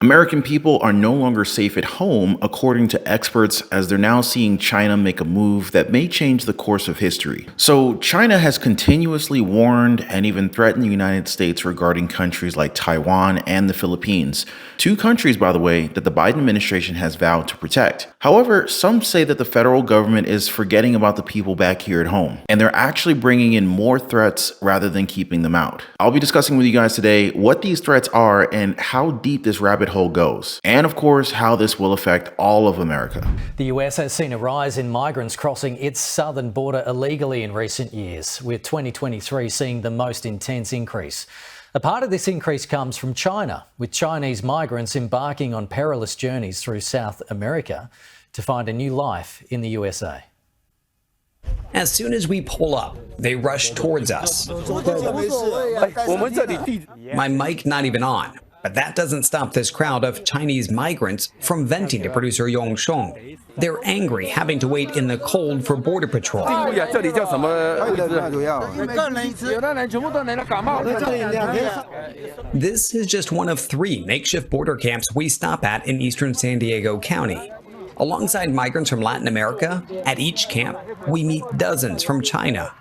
American people are no longer safe at home, according to experts, as they're now seeing China make a move that may change the course of history. So, China has continuously warned and even threatened the United States regarding countries like Taiwan and the Philippines. Two countries, by the way, that the Biden administration has vowed to protect. However, some say that the federal government is forgetting about the people back here at home, and they're actually bringing in more threats rather than keeping them out. I'll be discussing with you guys today what these threats are and how deep this rabbit hole goes, and of course how this will affect all of America. The US has seen a rise in migrants crossing its southern border illegally in recent years, with 2023 seeing the most intense increase. A part of this increase comes from China, with Chinese migrants embarking on perilous journeys through South America to find a new life in the USA. As soon as we pull up, they rush towards us. My mic not even on. But that doesn't stop this crowd of Chinese migrants from venting to producer Yong Shong. They're angry having to wait in the cold for Border Patrol. This is just one of 3 makeshift border camps we stop at in eastern San Diego County. Alongside migrants from Latin America, at each camp, we meet dozens from China.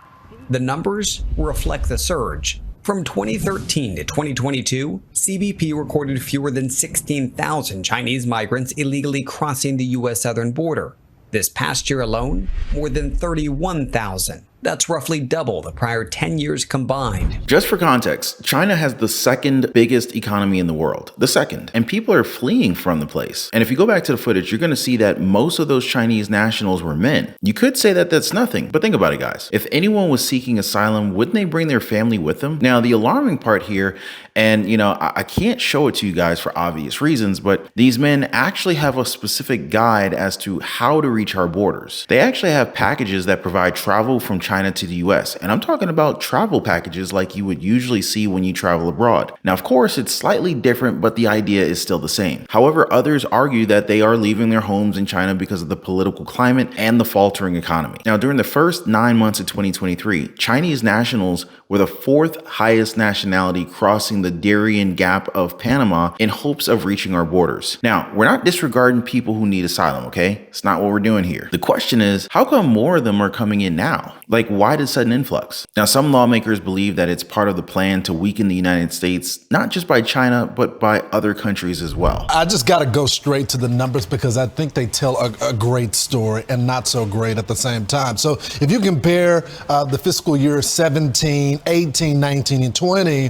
The numbers reflect the surge. From 2013 to 2022, CBP recorded fewer than 16,000 Chinese migrants illegally crossing the U.S. southern border. This past year alone, more than 31,000. That's roughly double the prior 10 years combined. Just for context, China has the second biggest economy in the world, the second, and people are fleeing from the place. And if you go back to the footage, you're going to see that most of those Chinese nationals were men. You could say that that's nothing, but think about it, guys. If anyone was seeking asylum, wouldn't they bring their family with them? Now, the alarming part here, and I can't show it to you guys for obvious reasons, but these men actually have a specific guide as to how to reach our borders. They actually have packages that provide travel from China to the US. And I'm talking about travel packages like you would usually see when you travel abroad. Now, of course, it's slightly different, but the idea is still the same. However, others argue that they are leaving their homes in China because of the political climate and the faltering economy. Now, during the first 9 months of 2023, Chinese nationals were the 4th highest nationality crossing the Darien Gap of Panama in hopes of reaching our borders. Now, we're not disregarding people who need asylum, okay? It's not what we're doing here. The question is, how come more of them are coming in now? Like, why this sudden influx? Now, some lawmakers believe that it's part of the plan to weaken the United States, not just by China, but by other countries as well. I just got to go straight to the numbers because I think they tell a great story and not so great at the same time. So if you compare the fiscal year 17, 18, 19, and 20,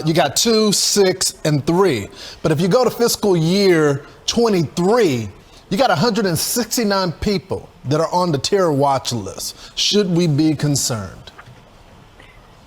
you got 2, 6, and 3. But if you go to fiscal year 23, you got 169 people that are on the terror watch list. Should we be concerned?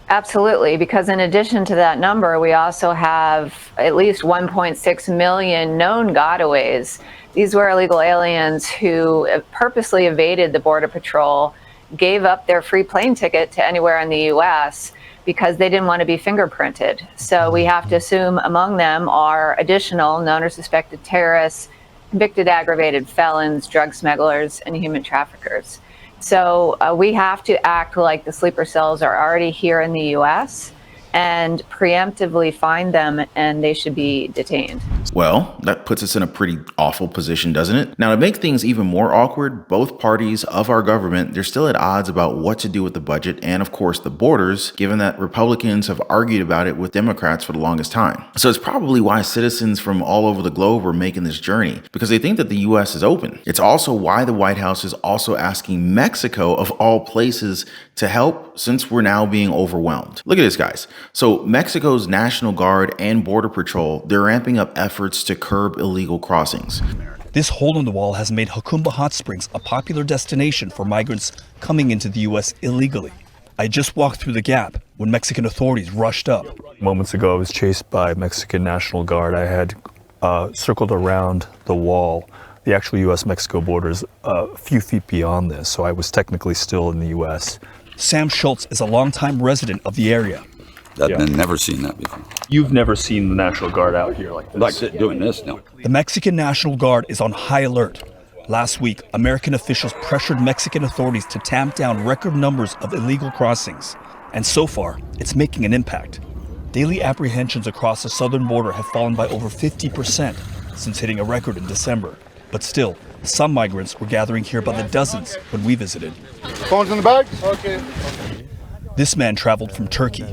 Absolutely, because in addition to that number, we also have at least 1.6 million known gotaways. These were illegal aliens who purposely evaded the Border Patrol, gave up their free plane ticket to anywhere in the U.S. because they didn't want to be fingerprinted. So we have to assume among them are additional known or suspected terrorists, convicted aggravated felons, drug smugglers, and human traffickers. So we have to act like the sleeper cells are already here in the U.S. and preemptively find them, and they should be detained. Well, that puts us in a pretty awful position, doesn't it? Now, to make things even more awkward, both parties of our government, they're still at odds about what to do with the budget and, of course, the borders, given that Republicans have argued about it with Democrats for the longest time. So it's probably why citizens from all over the globe are making this journey, because they think that the U.S. is open. It's also why the White House is also asking Mexico, of all places, to help, since we're now being overwhelmed. Look at this, guys. So Mexico's National Guard and Border Patrol, they're ramping up efforts to curb illegal crossings. This hole in the wall has made Jacumba Hot Springs a popular destination for migrants coming into the U.S. illegally. I just walked through the gap when Mexican authorities rushed up. Moments ago, I was chased by Mexican National Guard. I had circled around the wall. The actual U.S.-Mexico border is a few feet beyond this, so I was technically still in the U.S. Sam Schultz is a longtime resident of the area. I've never seen that before. You've never seen the National Guard out here like this? Like doing this, no. The Mexican National Guard is on high alert. Last week, American officials pressured Mexican authorities to tamp down record numbers of illegal crossings. And so far, it's making an impact. Daily apprehensions across the southern border have fallen by over 50% since hitting a record in December. But still, some migrants were gathering here by the dozens when we visited. Phones in the bag? Okay. This man traveled from Turkey.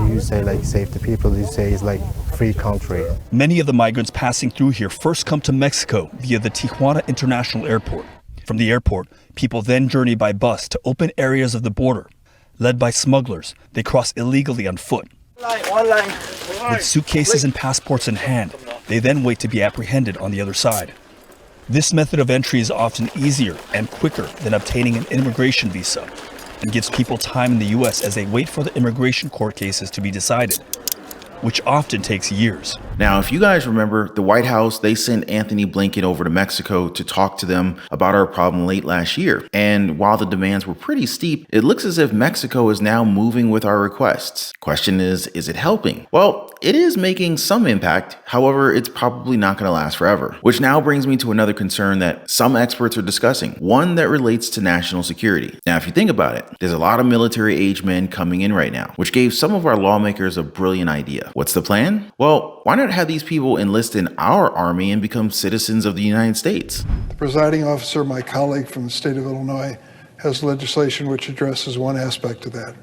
You say like save the people, you say it's like free country. Many of the migrants passing through here first come to Mexico via the Tijuana International Airport. From the airport, people then journey by bus to open areas of the border. Led by smugglers, they cross illegally on foot. With suitcases and passports in hand, they then wait to be apprehended on the other side. This method of entry is often easier and quicker than obtaining an immigration visa and gives people time in the U.S. as they wait for the immigration court cases to be decided, which often takes years. Now, if you guys remember, the White House, they sent Anthony Blinken over to Mexico to talk to them about our problem late last year. And while the demands were pretty steep, it looks as if Mexico is now moving with our requests. Question is it helping? Well, it is making some impact. However, it's probably not going to last forever. Which now brings me to another concern that some experts are discussing, one that relates to national security. Now, if you think about it, there's a lot of military-age men coming in right now, which gave some of our lawmakers a brilliant idea. What's the plan? Well, why not have these people enlist in our army and become citizens of the United States? The presiding officer, my colleague from the state of Illinois, has legislation which addresses one aspect of that.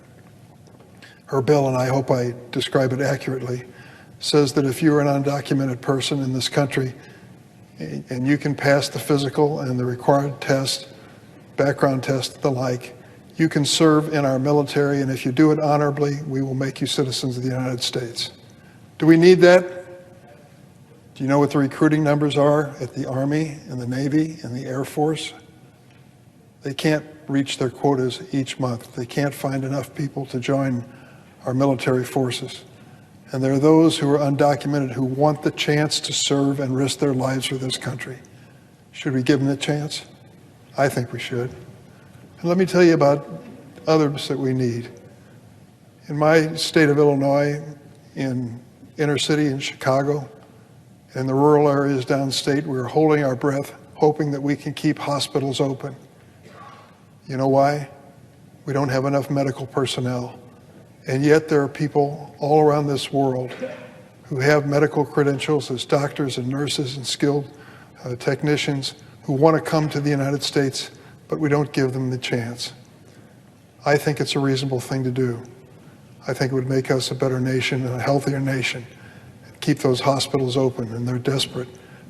Her bill, and I hope I describe it accurately, says that if you're an undocumented person in this country and you can pass the physical and the required test, background test, the like, you can serve in our military, and if you do it honorably, we will make you citizens of the United States. Do we need that? Do you know what the recruiting numbers are at the Army and the Navy and the Air Force? They can't reach their quotas each month. They can't find enough people to join our military forces. And there are those who are undocumented who want the chance to serve and risk their lives for this country. Should we give them the chance? I think we should. And let me tell you about others that we need. In my state of Illinois, in inner city in Chicago, in the rural areas downstate, we're holding our breath, hoping that we can keep hospitals open. You know why? We don't have enough medical personnel. And yet there are people all around this world who have medical credentials as doctors and nurses and skilled technicians who want to come to the United States, but we don't give them the chance. I think it's a reasonable thing to do. I think it would make us a better nation and a healthier nation. Keep those hospitals open, and they're desperate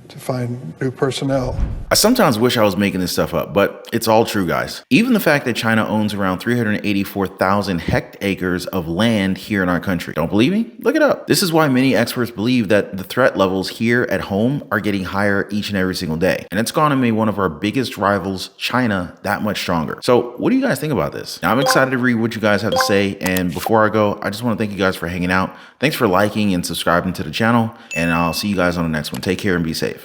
to find new personnel. I sometimes wish I was making this stuff up, but it's all true, guys. Even the fact that China owns around 384,000 hectares of land here in our country. Don't believe me? Look it up. This is why many experts believe that the threat levels here at home are getting higher each and every single day. And it's gonna make one of our biggest rivals, China, that much stronger. So what do you guys think about this? Now, I'm excited to read what you guys have to say. And before I go, I just want to thank you guys for hanging out. Thanks for liking and subscribing to the channel. And I'll see you guys on the next one. Take care and be safe.